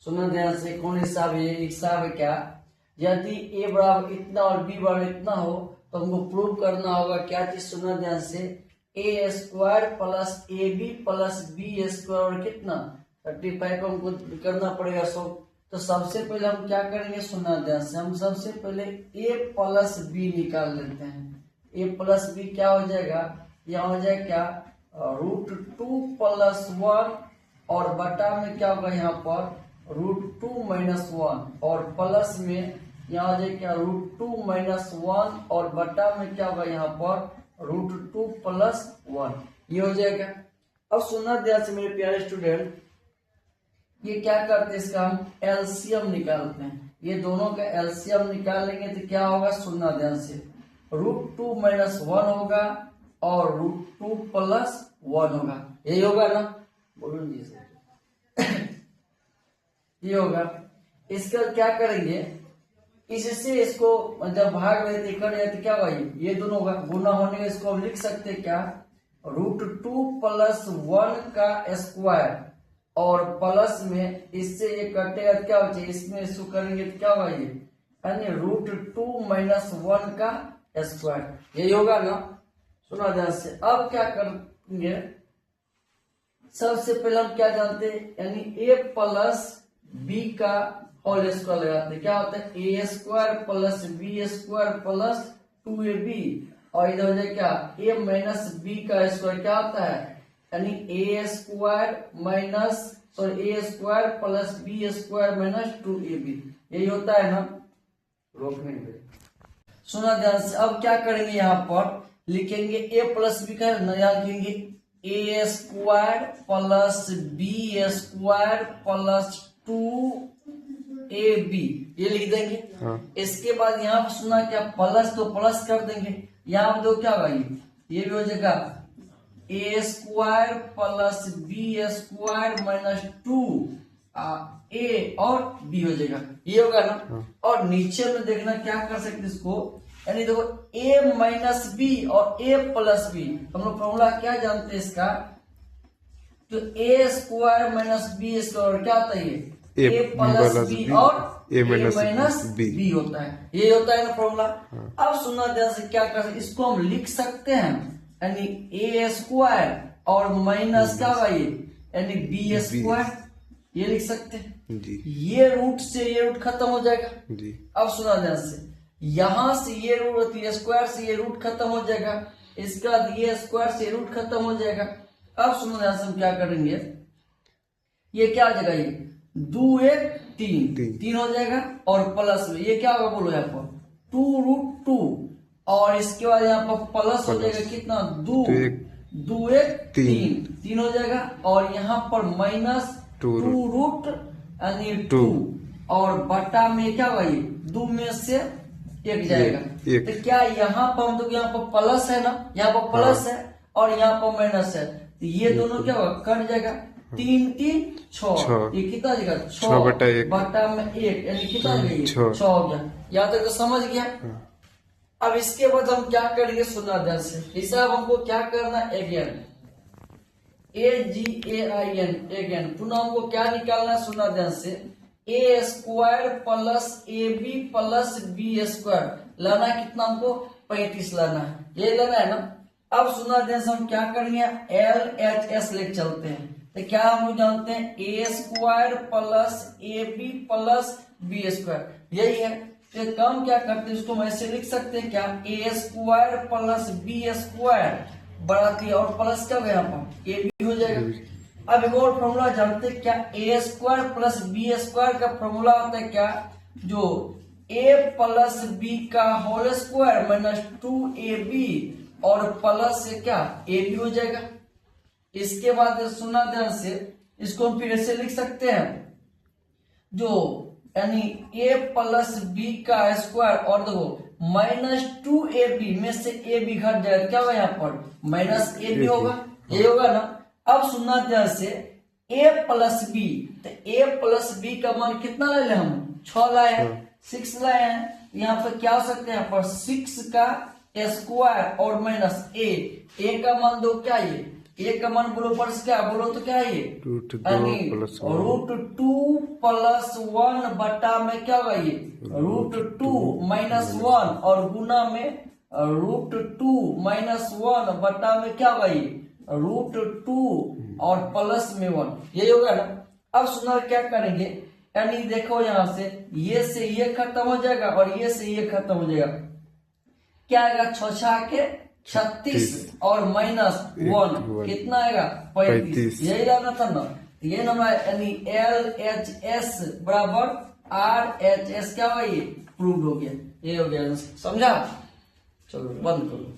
सुनना ध्यान से, कौन हिसाब है? हिसाब है क्या, यदि a बराबर इतना और b बराबर इतना हो तो हमको प्रूव करना होगा क्या चीज? सुनना ध्यान से, a square plus a b plus b square और कितना 35 को हमको करना पड़ेगा 100। तो सबसे पहले हम क्या करेंगे? सुनना ध्यान से, हम सबसे पहले a प्लस बी निकाल लेते हैं। a प्लस बी क्या हो जाएगा? यहाँ हो जाएगा क्या, √2 + 1 और बटा में क्या होगा यहाँ पर √2 - 1 और प्लस में यहाँ हो जाएगा क्या √2 - 1 और बटा में क्या होगा यहाँ पर √2 + 1, ये हो जाएगा। अब सुनना ध्यान से मेरे प्यारे स्टूडेंट, ये क्या करते हैं? इसका हम एलसीएम निकालते हैं। ये दोनों का एलसीएम निकाल लेंगे तो क्या होगा? सुनना ध्यान से, √2 - 1 होगा और √2 + 1 होगा, यही होगा ना? बोलो जी सर। ये होगा। इसका क्या करेंगे? इससे इसको जब भाग लेते कर तो क्या होगा? ये दोनों होगा, गुना होने का इसको हम लिख सकते हैं क्या, √2 + 1 का स्क्वायर और प्लस में इससे ये कटेगा तो क्या हो जाए, इसमें इसको करेंगे तो क्या होगा? ये यानी √2 - 1 का स्क्वायर, यही होगा ना? सुना ध्यान से। अब क्या करेंगे? सबसे पहले हम क्या जानते हैं, यानी a प्लस b का होल स्क्वायर लगाते हैं। क्या होता है? a square plus b square plus 2ab और इधर हो जाए क्या a माइनस b का स्क्वायर, क्या होता है? यानी a square plus b square minus 2ab, यही होता है ना? रोकने में सुना ध्यान से। अब क्या करेंगे? यहाँ पर लिखेंगे a प्लस b का, यहाँ लिखेंगे a square plus b square plus 2ab, ये लिख देंगे। हाँ। इसके बाद यहाँ पर सुना क्या, प्लस तो प्लस कर देंगे, यहाँ पर दो क्या होगा? ये भी हो जाएगा a square plus b square minus 2a और b हो जाएगा, ये होगा ना? हाँ। और नीचे में देखना क्या कर सकते इसको, यानी देखो a माइनस बी और a प्लस बी, हम लोग फॉर्मूला क्या जानते हैं इसका? तो a square minus b square क्या होता है? ये a प्लस बी और a माइनस बी होता है, ये होता है ना फॉर्मूला। हाँ। अब सुनना ध्यान से, क्या कर सकते इसको हम लिख सकते हैं, यानी a स्क्वायर और माइनस क्या होगा ये, यानी b स्क्वायर, ये लिख सकते हैं जी। ये रूट से ये रूट खत्म हो जाएगा जी। अब सुना ध्यान से, यहां से ये रूट स्क्वायर से ये रूट खत्म हो जाएगा, इसके बाद ये स्क्वायर से रूट खत्म हो जाएगा। अब सुनो ध्यान से, हम क्या करेंगे? ये क्या हो जाएगा? ये 2 1 3 हो जाएगा और प्लस में ये क्या होगा? बोलो यहाँ पर 2√2 और इसके बाद यहाँ पर प्लस हो जाएगा कितना? 2 1 3 हो जाएगा और यहाँ पर माइनस 2√, यानी 2 और बटा में क्या होगा? ये 2 में से एक जाएगा। तो क्या यहाँ पर हम तो यहाँ पर प्लस है ना, यहाँ पर प्लस है और यहाँ पर माइनस है, तो ये दोनों क्या होगा? कट जाएगा। 3 3 6, ये कितना जाएगा? 6 बटा में 1, यानी कितना जाएगा? 6 हो गया। यहाँ तक तो समझ गया। अब इसके बाद हम क्या करेंगे? सुनना ध्यान से, हिसाब हमको क्या करना? अगेन अगेन पुनः हमको क्या निकालना? सुनना ध्यान से, a square plus a b plus b square लाना, कितना हमको? 35 लाना है, ये लेना है ना? अब सुनना ध्यान से, हम क्या करेंगे? LHS लेके चलते हैं। तो क्या हम लोग जानते हैं? a square plus a b plus b square, यही है। तो काम क्या करते हैं? इसको हम ऐसे लिख सकते हैं क्या, a square plus b square बढ़ाती और प्लस क्या यहाँ पर ए बी हो जाएगा। अब एक और फॉर्मूला जानते हैं क्या, a square plus b square का फॉर्मूला होता है क्या, जो a प्लस बी का होल स्क्वायर माइनस 2ab और प्लस से क्या a b हो जाएगा। इसके बाद सुनना ध्यान से, इसको हम फिर ऐसे लिख सकते हैं, जो यानी a प्लस बी का स्क्वायर और देखो माइनस 2ab में से a b घट जाएगा, क्या होगा यहाँ पर? माइनस a b होगा, ये होगा ना। अब सुनना ध्यान से, a प्लस बी, तो a प्लस बी का मान कितना ले ले? हम 6 लाए हैं, 6 लाए हैं। यहाँ पर क्या हो सकता है? यहाँ पर 6 का स्क्वायर और माइनस a का मान दो क्या? ये ए का मान बोलो पर क्या बोलो तो क्या है ये √2 + 1 बटा में क्या होगा ये √2 - 1 और गुना में √2 - 1 बटा में क्या होगा ये √2 और प्लस में 1 यही होगा ना। अब सुना क्या करेंगे, यानी देखो यहां से ये खत्म हो जाएगा और ये से ये खत्म हो जाएगा, क्या आएगा 6 के 36 और -1 कितना आएगा 35। यही रहना था ना, ये नंबर यानी LHS बराबर RHS क्या हुआ ये प्रूव हो गया, ये हो गया, समझा। चलो बंद करो।